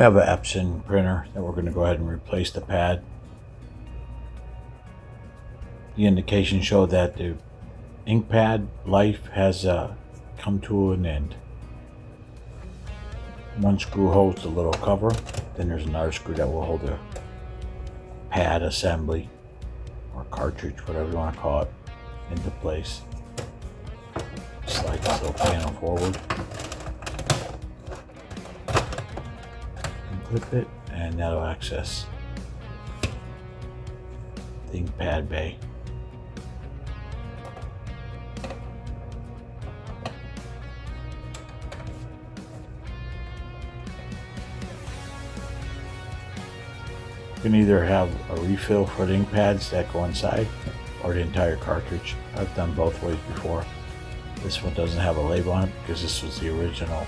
We have an Epson printer that we're going to go ahead and replace the pad. The indications show that the ink pad life has come to an end. One screw holds the little cover, then there's another screw that will hold the pad assembly or cartridge, whatever you want to call it, into place. Slide this little panel forward and clip it, and that'll access the ink pad bay. You can either have a refill for the ink pads that go inside or the entire cartridge. I've done both ways before. This one doesn't have a label on it because this was the original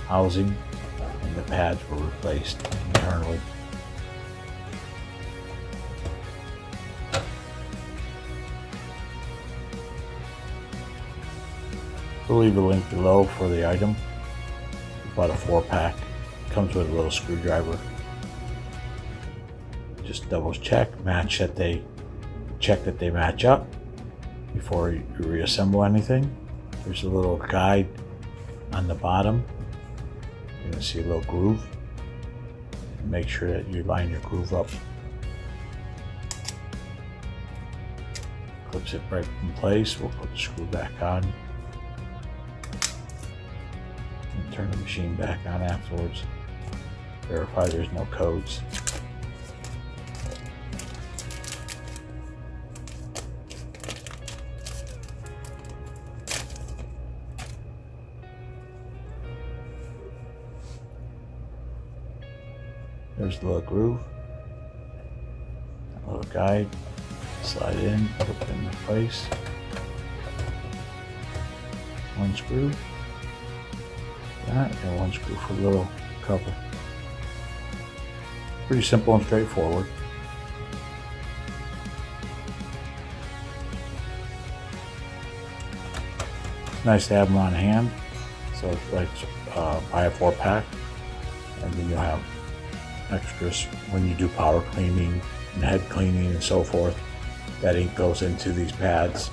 housing and the pads were replaced internally. We'll leave a link below for the item. About a 4-pack. Comes with a little screwdriver. Just double check that they match up before you reassemble anything. There's a little guide on the bottom. You're going to see a little groove. Make sure that you line your groove up. Clips it right in place. We'll put the screw back on and turn the machine back on afterwards. Verify there's no codes. There's the little groove, a little guide, slide it in, put it into place. One screw, that, and one screw for the little cover. Pretty simple and straightforward. It's nice to have them on hand, so it's like buy a 4-pack, and then you'll have extras when you do powder cleaning and head cleaning and so forth. That ink goes into these pads.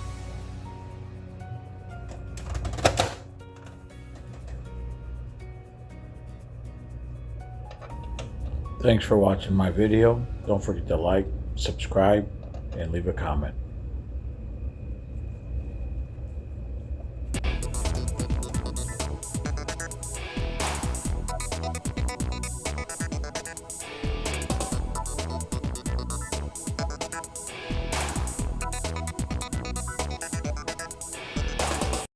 Thanks for watching my video. Don't forget to like, subscribe, and leave a comment.